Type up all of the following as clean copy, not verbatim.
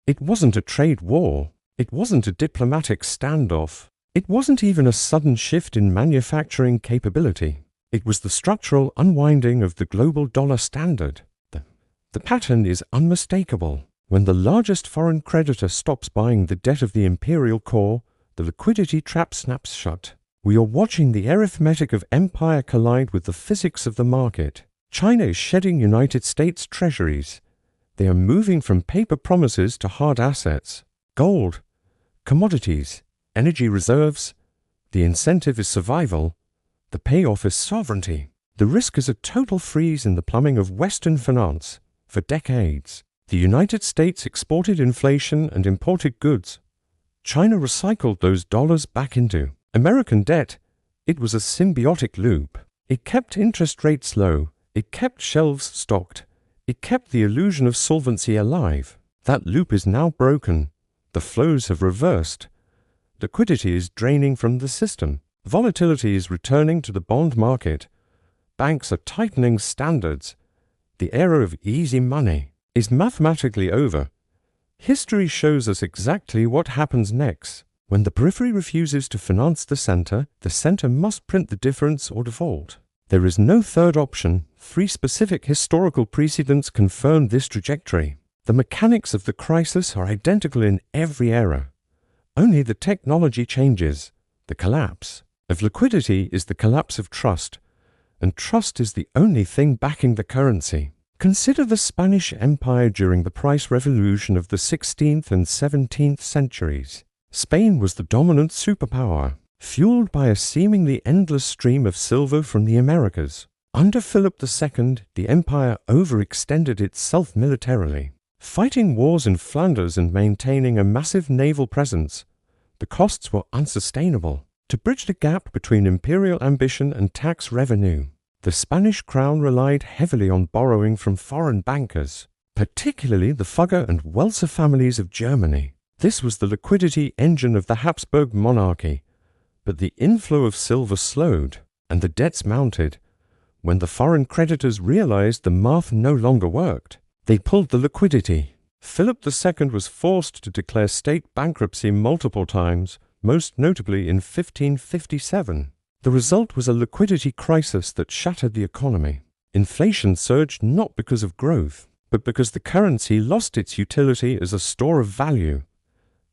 It wasn't a trade war. It wasn't a diplomatic standoff. It wasn't even a sudden shift in manufacturing capability. It was the structural unwinding of the global dollar standard. The pattern is unmistakable. When the largest foreign creditor stops buying the debt of the imperial core, the liquidity trap snaps shut. We are watching the arithmetic of empire collide with the physics of the market. China is shedding United States treasuries. They are moving from paper promises to hard assets, gold, commodities, energy reserves. The incentive is survival. The payoff is sovereignty. The risk is a total freeze in the plumbing of Western finance. For decades, the United States exported inflation and imported goods. China recycled those dollars back into American debt. It was a symbiotic loop. It kept interest rates low. It kept shelves stocked. It kept the illusion of solvency alive. That loop is now broken. The flows have reversed. Liquidity is draining from the system. Volatility is returning to the bond market. Banks are tightening standards. The era of easy money is mathematically over. History shows us exactly what happens next. When the periphery refuses to finance the center must print the difference or default. There is no third option. 3 specific historical precedents confirm this trajectory. The mechanics of the crisis are identical in every era. Only the technology changes. The collapse of liquidity is the collapse of trust, and trust is the only thing backing the currency. Consider the Spanish Empire during the price revolution of the 16th and 17th centuries. Spain was the dominant superpower, fueled by a seemingly endless stream of silver from the Americas. Under Philip II, the empire overextended itself militarily. Fighting wars in Flanders and maintaining a massive naval presence, the costs were unsustainable. To bridge the gap between imperial ambition and tax revenue, the Spanish crown relied heavily on borrowing from foreign bankers, particularly the Fugger and Welser families of Germany. This was the liquidity engine of the Habsburg monarchy, but the inflow of silver slowed, and the debts mounted. When the foreign creditors realized the math no longer worked, they pulled the liquidity. Philip II was forced to declare state bankruptcy multiple times, most notably in 1557. The result was a liquidity crisis that shattered the economy. Inflation surged not because of growth, but because the currency lost its utility as a store of value.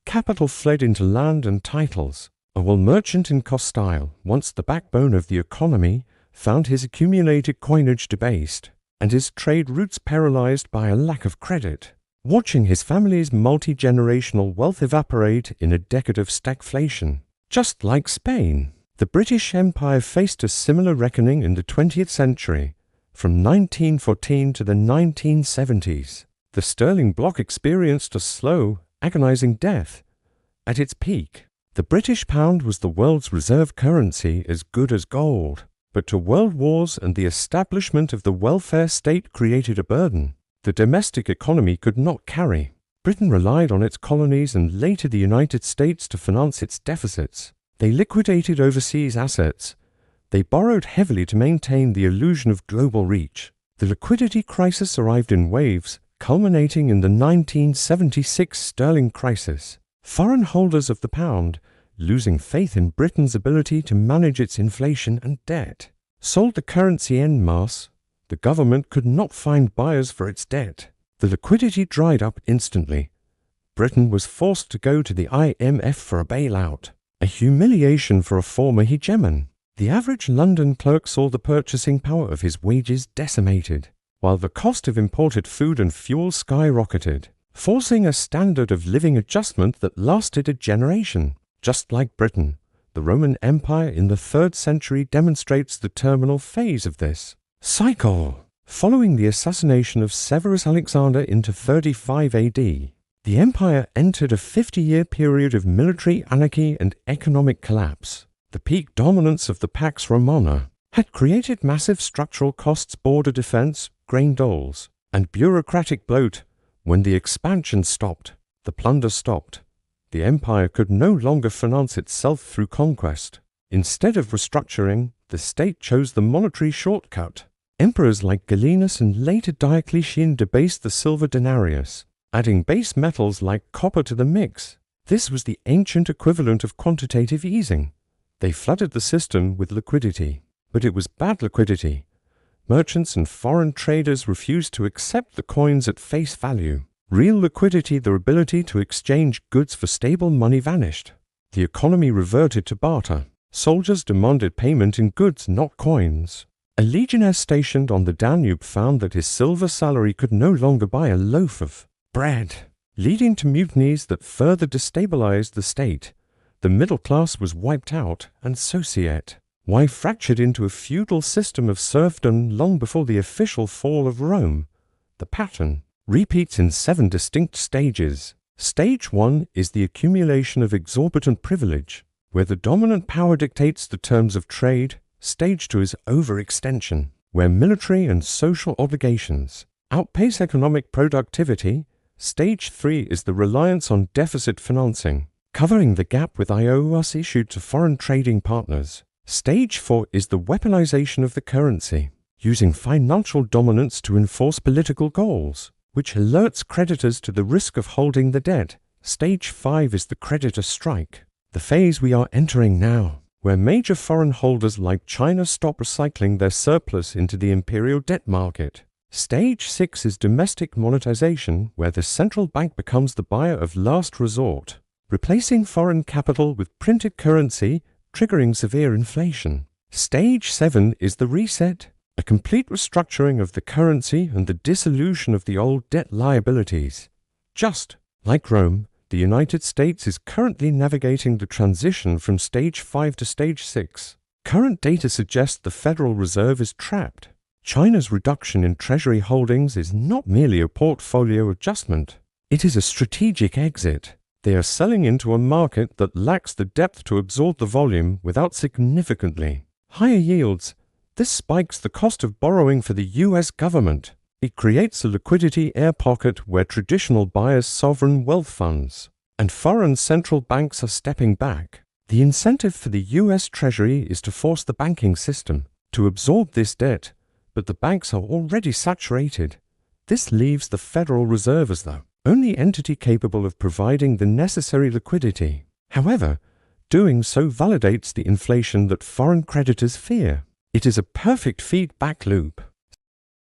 Capital fled into land and titles. While merchant in Castile, once the backbone of the economy, found his accumulated coinage debased, and his trade routes paralyzed by a lack of credit, watching his family's multi-generational wealth evaporate in a decade of stagflation. Just like Spain, the British Empire faced a similar reckoning in the 20th century. From 1914 to the 1970s, the sterling bloc experienced a slow, agonizing death. At its peak, the British pound was the world's reserve currency, as good as gold. But to world wars and the establishment of the welfare state created a burden the domestic economy could not carry. Britain relied on its colonies and later the United States to finance its deficits. They liquidated overseas assets. They borrowed heavily to maintain the illusion of global reach. The liquidity crisis arrived in waves, culminating in the 1976 sterling crisis. Foreign holders of the pound, losing faith in Britain's ability to manage its inflation and debt, sold the currency en masse. The government could not find buyers for its debt. The liquidity dried up instantly. Britain was forced to go to the IMF for a bailout, a humiliation for a former hegemon. The average London clerk saw the purchasing power of his wages decimated, while the cost of imported food and fuel skyrocketed, forcing a standard of living adjustment that lasted a generation. Just like Britain, the Roman Empire in the 3rd century demonstrates the terminal phase of this cycle. Following the assassination of Severus Alexander in 35 AD, the empire entered a 50-year period of military anarchy and economic collapse. The peak dominance of the Pax Romana had created massive structural costs, border defense, grain doles, and bureaucratic bloat. When the expansion stopped, the plunder stopped. The empire could no longer finance itself through conquest. Instead of restructuring, the state chose the monetary shortcut. Emperors like Gallienus and later Diocletian debased the silver denarius. adding base metals like copper to the mix. This was the ancient equivalent of quantitative easing. They flooded the system with liquidity. But it was bad liquidity. Merchants and foreign traders refused to accept the coins at face value. Real liquidity, their ability to exchange goods for stable money, vanished. The economy reverted to barter. Soldiers demanded payment in goods, not coins. A legionnaire stationed on the Danube found that his silver salary could no longer buy a loaf of bread, leading to mutinies that further destabilized the state. The middle class was wiped out, and societe, why fractured into a feudal system of serfdom long before the official fall of Rome. The pattern repeats in 7 distinct stages. Stage 1 is the accumulation of exorbitant privilege, where the dominant power dictates the terms of trade. Stage 2 is overextension, where military and social obligations outpace economic productivity. Stage 3 is the reliance on deficit financing, covering the gap with IOUs issued to foreign trading partners. Stage 4 is the weaponization of the currency, using financial dominance to enforce political goals, which alerts creditors to the risk of holding the debt. Stage 5 is the creditor strike, the phase we are entering now, where major foreign holders like China stop recycling their surplus into the imperial debt market. Stage 6 is domestic monetization, where the central bank becomes the buyer of last resort, replacing foreign capital with printed currency, triggering severe inflation. Stage 7 is the reset, a complete restructuring of the currency and the dissolution of the old debt liabilities. Just like Rome, the United States is currently navigating the transition from Stage 5 to Stage 6. Current data suggests the Federal Reserve is trapped. China's reduction in Treasury holdings is not merely a portfolio adjustment. It is a strategic exit. They are selling into a market that lacks the depth to absorb the volume without significantly higher yields. This spikes the cost of borrowing for the US government. It creates a liquidity air pocket where traditional buyers, sovereign wealth funds, and foreign central banks are stepping back. The incentive for the US Treasury is to force the banking system to absorb this debt, but the banks are already saturated. This leaves the Federal Reserve as the only entity capable of providing the necessary liquidity. However, doing so validates the inflation that foreign creditors fear. It is a perfect feedback loop.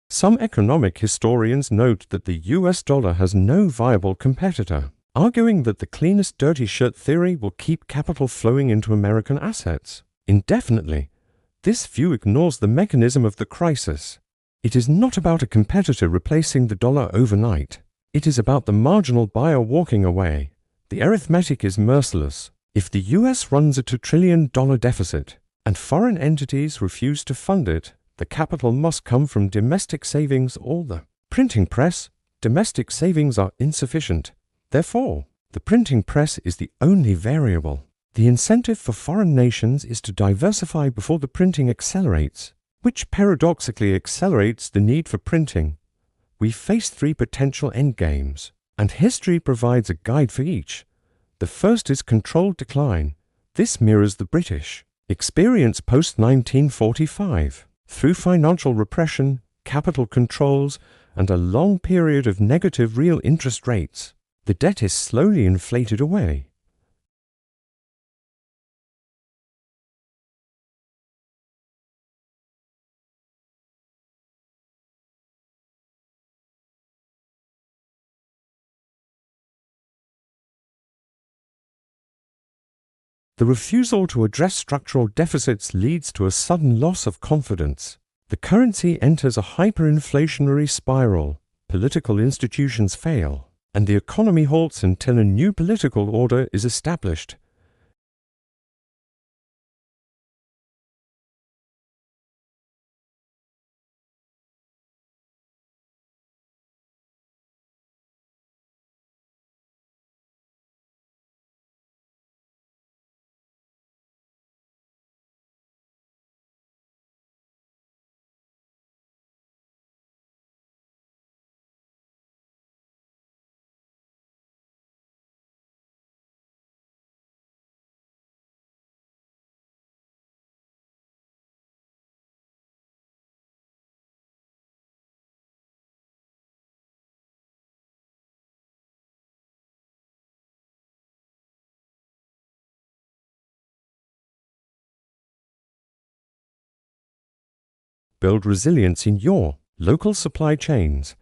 Some economic historians note that the US dollar has no viable competitor, arguing that the cleanest dirty shirt theory will keep capital flowing into American assets indefinitely. This view ignores the mechanism of the crisis. It is not about a competitor replacing the dollar overnight. It is about the marginal buyer walking away. The arithmetic is merciless. If the US runs a $2 trillion deficit and foreign entities refuse to fund it, the capital must come from domestic savings or the printing press. Domestic savings are insufficient. Therefore, the printing press is the only variable. The incentive for foreign nations is to diversify before the printing accelerates, which paradoxically accelerates the need for printing. We face 3 potential endgames, and history provides a guide for each. The first is controlled decline. This mirrors the British experience post-1945. Through financial repression, capital controls, and a long period of negative real interest rates, the debt is slowly inflated away. The refusal to address structural deficits leads to a sudden loss of confidence. The currency enters a hyperinflationary spiral, political institutions fail, and the economy halts until a new political order is established. build resilience in your local supply chains.